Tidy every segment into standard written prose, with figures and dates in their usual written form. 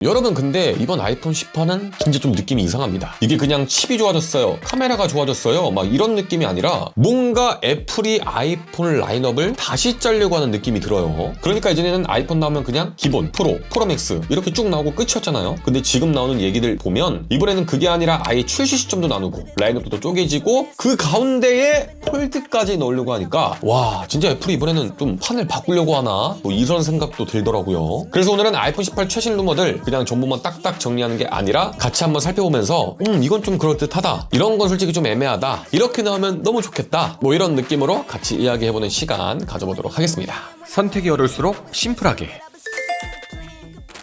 여러분 근데 이번 아이폰 18은 진짜 좀 느낌이 이상합니다. 이게 그냥 칩이 좋아졌어요, 카메라가 좋아졌어요 막 이런 느낌이 아니라 뭔가 애플이 아이폰 라인업을 다시 짜려고 하는 느낌이 들어요. 그러니까 예전에는 아이폰 나오면 그냥 기본, 프로 맥스 이렇게 쭉 나오고 끝이었잖아요. 근데 지금 나오는 얘기들 보면 이번에는 그게 아니라 아예 출시 시점도 나누고 라인업도 더 쪼개지고 그 가운데에 폴드까지 넣으려고 하니까 와 진짜 애플이 이번에는 좀 판을 바꾸려고 하나 뭐 이런 생각도 들더라고요. 그래서 오늘은 아이폰 18 최신 루머들 그냥 정보만 딱딱 정리하는 게 아니라 같이 한번 살펴보면서 이건 좀 그럴듯하다, 이런 건 솔직히 좀 애매하다, 이렇게 나오면 너무 좋겠다, 뭐 이런 느낌으로 같이 이야기해보는 시간 가져보도록 하겠습니다. 선택이 어려울수록 심플하게.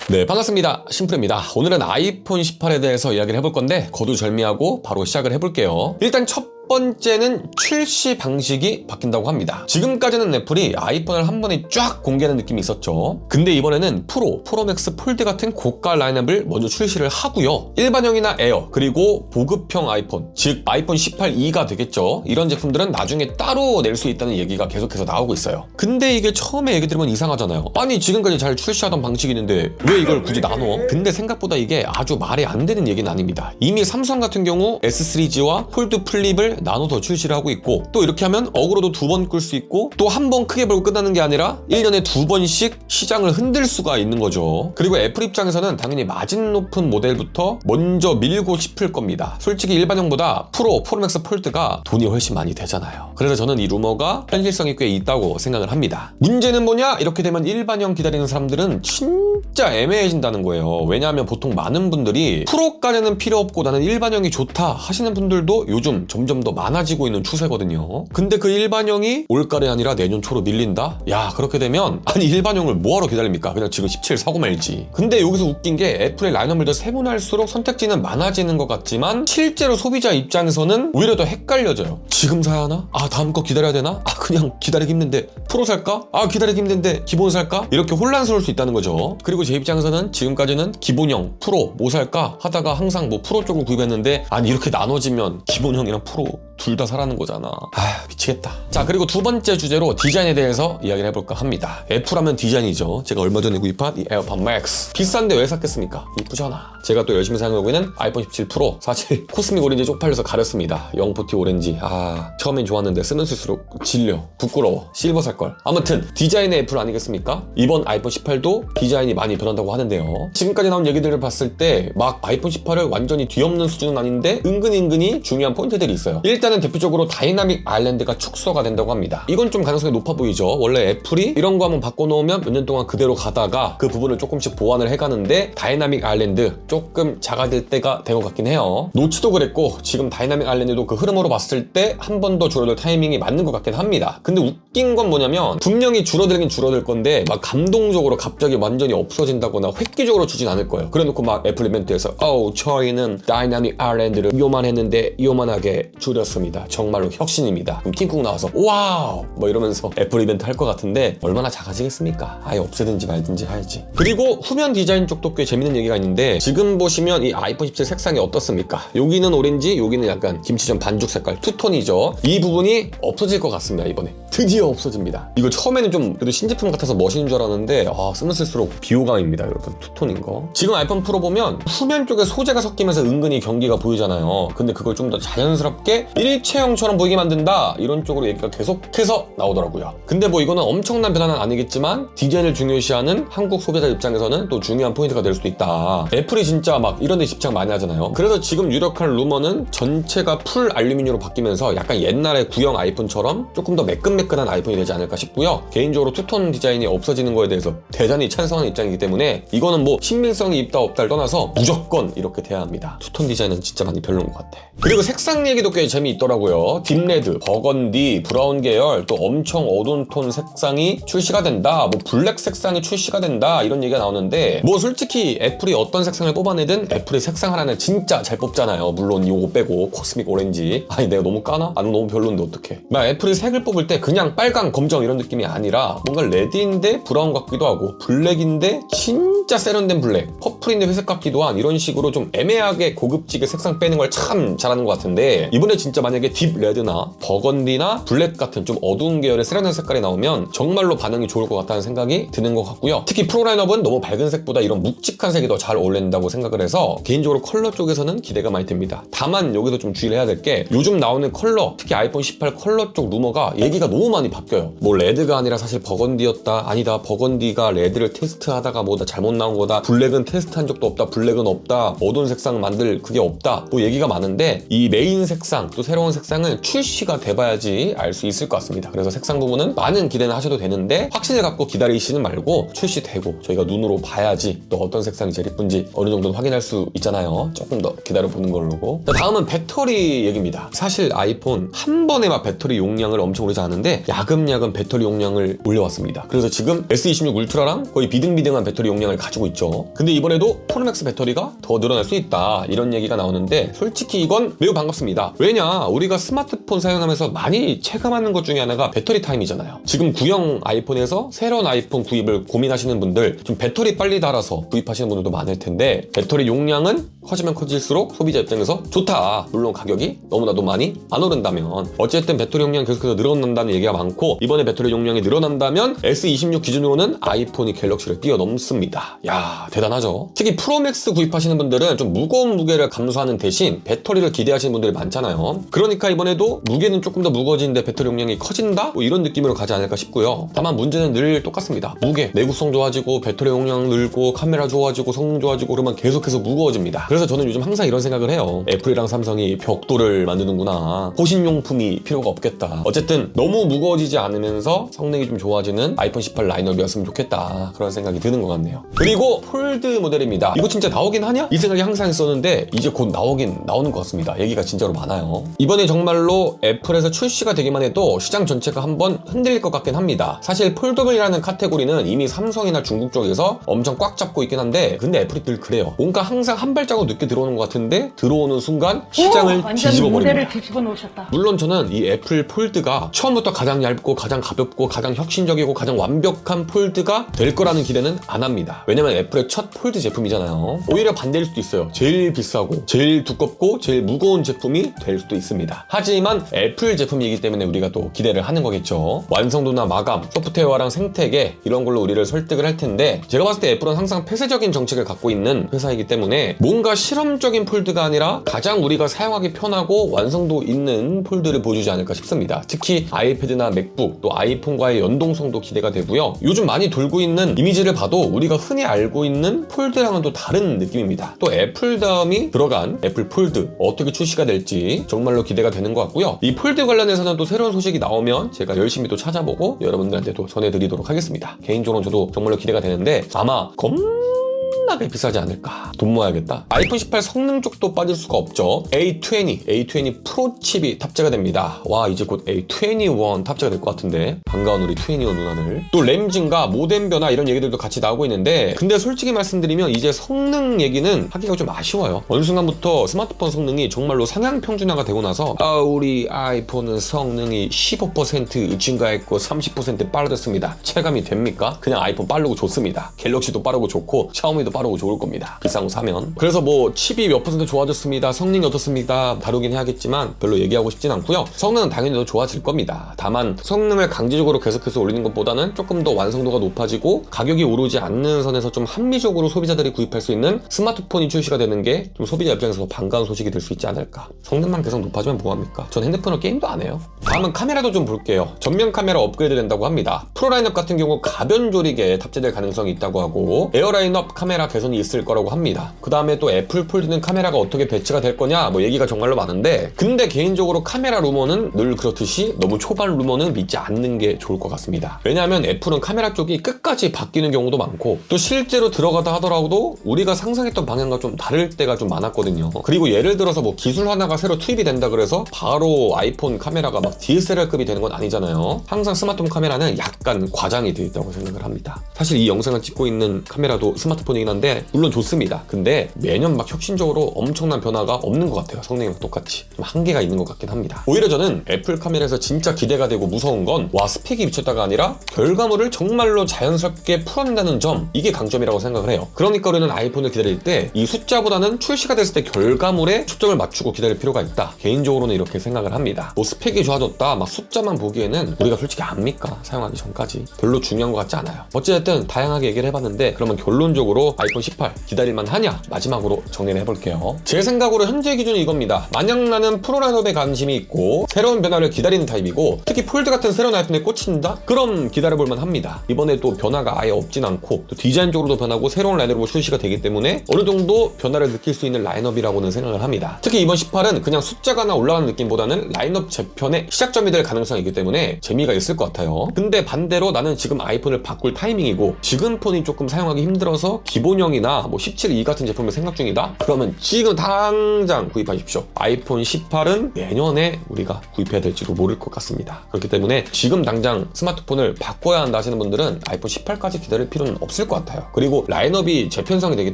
네, 반갑습니다. 심플입니다. 오늘은 아이폰 18에 대해서 이야기를 해볼 건데 거두절미하고 바로 시작을 해볼게요. 일단 첫 번째는 출시 방식이 바뀐다고 합니다. 지금까지는 애플이 아이폰을 한 번에 쫙 공개하는 느낌이 있었죠. 근데 이번에는 프로맥스 폴드 같은 고가 라인업을 먼저 출시를 하고요. 일반형이나 에어, 그리고 보급형 아이폰, 즉 아이폰 18e가 되겠죠. 이런 제품들은 나중에 따로 낼 수 있다는 얘기가 계속해서 나오고 있어요. 근데 이게 처음에 얘기 들으면 이상하잖아요. 아니 지금까지 잘 출시하던 방식이 있는데 왜 이걸 굳이 나눠? 근데 생각보다 이게 아주 말이 안 되는 얘기는 아닙니다. 이미 삼성 같은 경우 S3G와 폴드 플립을 나눠서 출시를 하고 있고, 또 이렇게 하면 어그로도 2번 끌 수 있고, 또 한 번 크게 벌고 끝나는 게 아니라 1년에 2번씩 시장을 흔들 수가 있는 거죠. 그리고 애플 입장에서는 당연히 마진 높은 모델부터 먼저 밀고 싶을 겁니다. 솔직히 일반형보다 프로맥스 폴드가 돈이 훨씬 많이 되잖아요. 그래서 저는 이 루머가 현실성이 꽤 있다고 생각을 합니다. 문제는 뭐냐? 이렇게 되면 일반형 기다리는 사람들은 진짜 애매해진다는 거예요. 왜냐하면 보통 많은 분들이 프로까지는 필요 없고 나는 일반형이 좋다 하시는 분들도 요즘 점점 더 많아지고 있는 추세거든요. 근데 그 일반형이 올가을이 아니라 내년 초로 밀린다? 야, 그렇게 되면 아니 일반형을 뭐하러 기다립니까? 그냥 지금 17 사고 말지. 근데 여기서 웃긴 게 애플의 라인업을 더 세분화할수록 선택지는 많아지는 것 같지만 실제로 소비자 입장에서는 오히려 더 헷갈려져요. 지금 사야 하나? 아 다음 거 기다려야 되나? 아 그냥 기다리기 힘든데 프로 살까? 아 기다리기 힘든데 기본 살까? 이렇게 혼란스러울 수 있다는 거죠. 그리고 제 입장에서는 지금까지는 기본형, 프로 뭐 살까? 하다가 항상 뭐 프로 쪽을 구입했는데 아니 이렇게 나눠지면 기본형이랑 프로 둘 다 사라는 거잖아. 아 미치겠다. 자, 그리고 두 번째 주제로 디자인에 대해서 이야기를 해볼까 합니다. 애플하면 디자인이죠. 제가 얼마 전에 구입한 이 에어팟 맥스 비싼데 왜 샀겠습니까? 이쁘잖아. 제가 또 열심히 사용하고 있는 아이폰 17 프로, 사실 코스믹 오렌지 쪽팔려서 가렸습니다. 040 오렌지. 아 처음엔 좋았는데 쓰면 쓸수록 질려, 부끄러워, 실버 살걸. 아무튼 디자인의 애플 아니겠습니까? 이번 아이폰 18도 디자인이 많이 변한다고 하는데요. 지금까지 나온 얘기들을 봤을 때 막 아이폰 18을 완전히 뒤엎는 수준은 아닌데 은근히 중요한 포인트들이 있어요. 일단은 대표적으로 다이나믹 아일랜드가 축소가 된다고 합니다. 이건 좀 가능성이 높아 보이죠. 원래 애플이 이런 거 한번 바꿔놓으면 몇 년 동안 그대로 가다가 그 부분을 조금씩 보완을 해가는데 다이나믹 아일랜드 조금 작아질 때가 된 것 같긴 해요. 노치도 그랬고 지금 다이나믹 아일랜드도 그 흐름으로 봤을 때 한 번 더 줄어들 타이밍이 맞는 것 같긴 합니다. 근데 웃긴 건 뭐냐면 분명히 줄어들긴 줄어들 건데 막 감동적으로 갑자기 완전히 없어진다거나 획기적으로 주진 않을 거예요. 그래놓고 막 애플 이벤트에서 저희는 다이나믹 아일랜드를 요만했는데 요만하게 줄였습니다. 정말로 혁신입니다. 그럼 팀쿡 나와서 와우 뭐 이러면서 애플 이벤트 할 것 같은데 얼마나 작아지겠습니까? 아예 없애든지 말든지 해야지. 그리고 후면 디자인 쪽도 꽤 재밌는 얘기가 있는데 지금 보시면 이 아이폰 17 색상이 어떻습니까? 여기는 오렌지, 여기는 약간 김치전 반죽 색깔 투톤이죠. 이 부분이 없어질 것 같습니다. 이번에 드디어 없어집니다. 이거 처음에는 좀 그래도 신제품 같아서 멋있는 줄 알았는데 쓰면 쓸수록 비호감입니다. 여러분, 투톤인 거. 지금 아이폰 프로 보면 후면 쪽에 소재가 섞이면서 은근히 경기가 보이잖아요. 근데 그걸 좀 더 자연스럽게 일체형처럼 보이게 만든다, 이런 쪽으로 얘기가 계속해서 나오더라고요. 근데 뭐 이거는 엄청난 변화는 아니겠지만 디자인을 중요시하는 한국 소비자 입장에서는 또 중요한 포인트가 될 수도 있다. 애플이 진짜 막 이런 데 집착 많이 하잖아요. 그래서 지금 유력한 루머는 전체가 풀 알루미늄으로 바뀌면서 약간 옛날의 구형 아이폰처럼 조금 더 매끈매끈한 아이폰이 되지 않을까 싶고요. 개인적으로 투톤 디자인이 없어지는 거에 대해서 대단히 찬성하는 입장이기 때문에 이거는 뭐 신빙성이 있다 없다를 떠나서 무조건 이렇게 돼야 합니다. 투톤 디자인은 진짜 많이 별로인 것 같아. 그리고 색상 얘기도 꽤 재미있더라고요. 딥레드, 버건디, 브라운 계열, 또 엄청 어두운 톤 색상이 출시가 된다, 뭐 블랙 색상이 출시가 된다, 이런 얘기가 나오는데 뭐 솔직히 애플이 어떤 색상을 뽑아내든 애플이 색상 하나는 진짜 잘 뽑잖아요. 물론 요거 빼고 코스믹 오렌지. 아니 내가 너무 까나? 아 너무 별론데 어떡해. 막 애플이 색을 뽑을 때 그냥 빨강, 검정 이런 느낌이 아니라 뭔가 레드인데 브라운 같기도 하고 블랙인데 진짜 세련된 블랙, 퍼플인데 회색 같기도 한 이런 식으로 좀 애매하게 고급지게 색상 빼는 걸 참 잘하는 것 같은데 이번에 진짜 만약에 딥 레드나 버건디나 블랙 같은 좀 어두운 계열의 세련된 색깔이 나오면 정말로 반응이 좋을 것 같다는 생각이 드는 것 같고요. 특히 프로 라인업은 너무 밝은 색보다 이런 묵직한 색이 더 잘 어울린다고 생각을 해서 개인적으로 컬러 쪽에서는 기대가 많이 됩니다. 다만 여기서 좀 주의를 해야 될 게 요즘 나오는 컬러, 특히 아이폰 18 컬러 쪽 루머가 얘기가 너무 많이 바뀌어요. 뭐 레드가 아니라 사실 버건디였다, 아니다 버건디가 레드를 테스트하다가 뭐다 잘못 나온 거다, 블랙은 테스트한 적도 없다, 블랙은 없다, 어두운 색상 만들 그게 없다, 뭐 얘기가 많은데 이 메인 색상 또 새로운 색상은 출시가 돼봐야지 알 수 있을 것 같습니다. 그래서 색상 부분은 많은 기대는 하셔도 되는데 확신을 갖고 기다리시는 말고 출시되고 저희가 눈으로 봐야지 또 어떤 색상이 제일 예쁜지 어느 정도는 확인할 수 있잖아요. 조금 더 기다려보는 걸로. 다음은 배터리 얘기입니다. 사실 아이폰 한 번에 막 배터리 용량을 엄청 오르지 않은데 야금야금 배터리 용량을 올려왔습니다. 그래서 지금 S26 울트라랑 거의 비등비등한 배터리 용량을 가지고 있죠. 근데 이번에도 프로맥스 배터리가 더 늘어날 수 있다 이런 얘기가 나오는데 솔직히 이건 매우 반갑습니다. 왜냐, 우리가 스마트폰 사용하면서 많이 체감하는 것 중에 하나가 배터리 타임이잖아요. 지금 구형 아이폰에서 새로운 아이폰 구입을 고민하시는 분들, 좀 배터리 빨리 달아서 구입하시는 분들도 많을 텐데 배터리 용량은 커지면 커질수록 소비자 입장에서 좋다. 물론 가격이 너무나도 많이 안 오른다면. 어쨌든 배터리 용량이 계속해서 늘어난다는 얘기가 많고 이번에 배터리 용량이 늘어난다면 S26 기준으로는 아이폰이 갤럭시를 뛰어넘습니다. 야, 대단하죠. 특히 프로맥스 구입하시는 분들은 좀 무거운 무게를 감수하는 대신 배터리를 기대하시는 분들이 많잖아요. 그러니까 이번에도 무게는 조금 더 무거워지는데 배터리 용량이 커진다? 뭐 이런 느낌으로 가지 않을까 싶고요. 다만 문제는 늘 똑같습니다. 무게, 내구성 좋아지고 배터리 용량 늘고 카메라 좋아지고 성능 좋아지고 그러면 계속해서 무거워집니다. 그래서 저는 요즘 항상 이런 생각을 해요. 애플이랑 삼성이 벽돌을 만드는구나. 호신용품이 필요가 없겠다. 어쨌든 너무 무거워지지 않으면서 성능이 좀 좋아지는 아이폰 18 라인업이었으면 좋겠다. 그런 생각이 드는 것 같네요. 그리고 폴드 모델입니다. 이거 진짜 나오긴 하냐? 이 생각이 항상 했었는데 이제 곧 나오는 것 같습니다. 얘기가 진짜로 많아요. 이번에 정말로 애플에서 출시가 되기만 해도 시장 전체가 한번 흔들릴 것 같긴 합니다. 사실 폴더블이라는 카테고리는 이미 삼성이나 중국 쪽에서 엄청 꽉 잡고 있긴 한데 근데 애플이 늘 그래요. 뭔가 항상 한 발자국 늦게 들어오는 것 같은데 들어오는 순간 시장을 뒤집어 버립니다. 무대를 뒤집어 놓으셨다. 물론 저는 이 애플 폴드가 처음부터 가장 얇고 가장 가볍고 가장 혁신적이고 가장 완벽한 폴드가 될 거라는 기대는 안 합니다. 왜냐면 애플의 첫 폴드 제품이잖아요. 오히려 반대일 수도 있어요. 제일 비싸고 제일 두껍고 제일 무거운 제품이 될 수도 있습니다. 하지만 애플 제품이기 때문에 우리가 또 기대를 하는 거겠죠. 완성도나 마감, 소프트웨어랑 생태계 이런 걸로 우리를 설득을 할 텐데 제가 봤을 때 애플은 항상 폐쇄적인 정책을 갖고 있는 회사이기 때문에 뭔가 실험적인 폴드가 아니라 가장 우리가 사용하기 편하고 완성도 있는 폴드를 보여주지 않을까 싶습니다. 특히 아이패드나 맥북 또 아이폰과의 연동성도 기대가 되고요. 요즘 많이 돌고 있는 이미지를 봐도 우리가 흔히 알고 있는 폴드랑은 또 다른 느낌입니다. 또 애플 다음이 들어간 애플 폴드 어떻게 출시가 될지 정말로 기대가 되는 것 같고요. 이 폴드 관련해서는 또 새로운 소식이 나오면 제가 열심히 또 찾아보고 여러분들한테 또 전해드리도록 하겠습니다. 개인적으로 저도 정말로 기대가 되는데 아마 겁나게 비싸지 않을까. 돈 모아야겠다. 아이폰 18 성능 쪽도 빠질 수가 없죠. A20 프로 칩이 탑재가 됩니다. 와, 이제 곧 A21 탑재가 될 것 같은데 반가운 우리 21 누나들. 또 램 증가, 모뎀 변화 이런 얘기들도 같이 나오고 있는데 근데 솔직히 말씀드리면 이제 성능 얘기는 하기가 좀 아쉬워요. 어느 순간부터 스마트폰 성능이 정말로 상향 평준화가 되고 나서 우리 아이폰은 성능이 15% 증가했고 30% 빨라졌습니다. 체감이 됩니까? 그냥 아이폰 빠르고 좋습니다. 갤럭시도 빠르고 좋고 샤오미도 빠르고 좋을 겁니다. 비싼 거 사면. 그래서 뭐 칩이 몇 % 좋아졌습니다. 성능이 어떻습니까? 다루긴 해야겠지만 별로 얘기하고 싶진 않고요. 성능은 당연히 더 좋아질 겁니다. 다만 성능을 강제적으로 계속해서 올리는 것보다는 조금 더 완성도가 높아지고 가격이 오르지 않는 선에서 좀 합리적으로 소비자들이 구입할 수 있는 스마트폰이 출시가 되는 게 좀 소비자 입장에서 더 반가운 소식이 될 수 있지 않을까. 성능만 계속 높아지면 뭐합니까? 전 핸드폰으로 게임도 안 해요. 다음은 카메라도 좀 볼게요. 전면 카메라 업그레이드 된다고 합니다. 프로 라인업 같은 경우 가변 조리개에 탑재될 가능성이 있다고 하고 에어 라인업 카메라 개선이 있을 거라고 합니다. 그 다음에 또 애플 폴드는 카메라가 어떻게 배치가 될 거냐 뭐 얘기가 정말로 많은데 근데 개인적으로 카메라 루머는 늘 그렇듯이 너무 초반 루머는 믿지 않는 게 좋을 것 같습니다. 왜냐하면 애플은 카메라 쪽이 끝까지 바뀌는 경우도 많고 또 실제로 들어가다 하더라도 우리가 상상했던 방향과 좀 다를 때가 좀 많았거든요. 그리고 예를 들어서 뭐 기술 하나가 새로 투입이 된다 그래서 바로 아이폰 카메라가 막 DSLR급이 되는 건 아니잖아요. 항상 스마트폰 카메라는 약간 과장이 되어 있다고 생각을 합니다. 사실 이 영상을 찍고 있는 카메라도 스마트폰이긴 변화인데 물론 좋습니다. 근데 매년 막 혁신적으로 엄청난 변화가 없는 것 같아요. 성능이랑 똑같이 좀 한계가 있는 것 같긴 합니다. 오히려 저는 애플 카메라에서 진짜 기대가 되고 무서운 건 와 스펙이 미쳤다가 아니라 결과물을 정말로 자연스럽게 풀어낸다는 점, 이게 강점이라고 생각을 해요. 그러니까 우리는 아이폰을 기다릴 때 이 숫자보다는 출시가 됐을 때 결과물에 초점을 맞추고 기다릴 필요가 있다. 개인적으로는 이렇게 생각을 합니다. 뭐 스펙이 좋아졌다 막 숫자만 보기에는 우리가 솔직히 압니까? 사용하기 전까지 별로 중요한 것 같지 않아요. 어쨌든 다양하게 얘기를 해봤는데 그러면 결론적으로 아이폰 18 기다릴만 하냐? 마지막으로 정리를 해볼게요. 제 생각으로 현재 기준이 이겁니다. 만약 나는 프로 라인업에 관심이 있고 새로운 변화를 기다리는 타입이고 특히 폴드 같은 새로운 아이폰에 꽂힌다? 그럼 기다려볼만 합니다. 이번에 또 변화가 아예 없진 않고 또 디자인적으로도 변하고 새로운 라인업으로 출시가 되기 때문에 어느 정도 변화를 느낄 수 있는 라인업이라고는 생각을 합니다. 특히 이번 18은 그냥 숫자가 하나 올라가는 느낌보다는 라인업 재편의 시작점이 될 가능성이 있기 때문에 재미가 있을 것 같아요. 근데 반대로 나는 지금 아이폰을 바꿀 타이밍이고 지금 폰이 조금 사용하기 힘들어서 기본형이나 뭐 17E 같은 제품을 생각 중이다? 그러면 지금 당장 구입하십시오. 아이폰 18은 내년에 우리가 구입해야 될지도 모를 것 같습니다. 그렇기 때문에 지금 당장 스마트폰을 바꿔야 한다 하시는 분들은 아이폰 18까지 기다릴 필요는 없을 것 같아요. 그리고 라인업이 재편성이 되기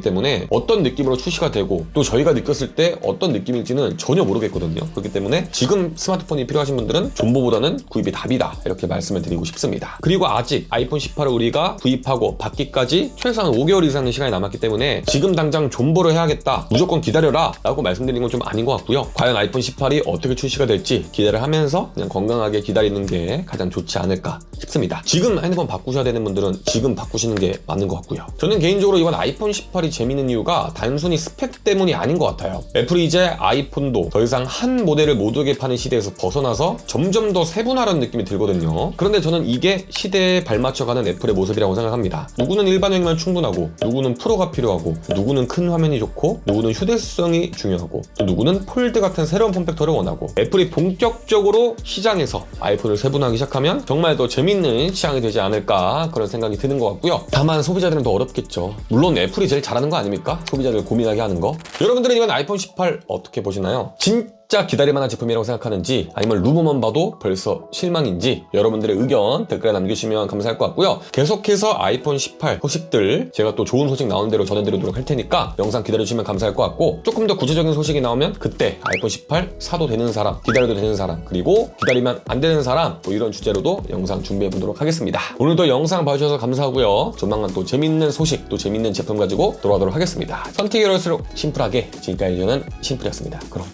때문에 어떤 느낌으로 출시가 되고 또 저희가 느꼈을 때 어떤 느낌일지는 전혀 모르겠거든요. 그렇기 때문에 지금 스마트폰이 필요하신 분들은 존버보다는 구입이 답이다, 이렇게 말씀을 드리고 싶습니다. 그리고 아직 아이폰 18을 우리가 구입하고 받기까지 최소한 5개월 이상의 시간이 남았기 때문에 지금 당장 존버를 해야겠다, 무조건 기다려라 라고 말씀드리는 건 좀 아닌 것 같고요. 과연 아이폰 18이 어떻게 출시가 될지 기대를 하면서 그냥 건강하게 기다리는 게 가장 좋지 않을까 싶습니다. 지금 핸드폰 바꾸셔야 되는 분들은 지금 바꾸시는 게 맞는 것 같고요. 저는 개인적으로 이번 아이폰 18이 재밌는 이유가 단순히 스펙 때문이 아닌 것 같아요. 애플이 이제 아이폰도 더 이상 한 모델을 모두에게 파는 시대에서 벗어나서 점점 더 세분화라는 느낌이 들거든요. 그런데 저는 이게 시대에 발맞춰가는 애플의 모습이라고 생각합니다. 누구는 일반형이면 충분하고, 누구는 프로가 필요하고, 누구는 큰 화면이 좋고, 누구는 휴대성이 중요하고, 또 누구는 폴드 같은 새로운 폼팩터를 원하고, 애플이 본격적으로 시장에서 아이폰을 세분화하기 시작하면 정말 더 재밌는 시장이 되지 않을까, 그런 생각이 드는 것 같고요. 다만 소비자들은 더 어렵겠죠. 물론 애플이 제일 잘하는 거 아닙니까? 소비자들 고민하게 하는 거. 여러분들은 이번 아이폰 18 어떻게 보시나요? 진짜 기다릴만한 제품이라고 생각하는지, 아니면 루머만 봐도 벌써 실망인지 여러분들의 의견 댓글에 남겨주시면 감사할 것 같고요. 계속해서 아이폰 18 소식들 제가 또 좋은 소식 나오는 대로 전해드리도록 할 테니까 영상 기다려주시면 감사할 것 같고, 조금 더 구체적인 소식이 나오면 그때 아이폰 18 사도 되는 사람, 기다려도 되는 사람, 그리고 기다리면 안 되는 사람, 뭐 이런 주제로도 영상 준비해보도록 하겠습니다. 오늘도 영상 봐주셔서 감사하고요. 조만간 또 재밌는 소식, 또 재밌는 제품 가지고 돌아오도록 하겠습니다. 선택이 어려울수록 심플하게, 지금까지 저는 심플이었습니다. 그럼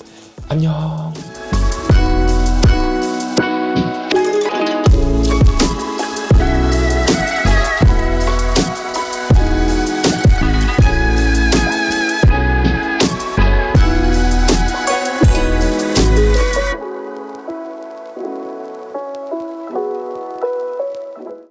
안녕.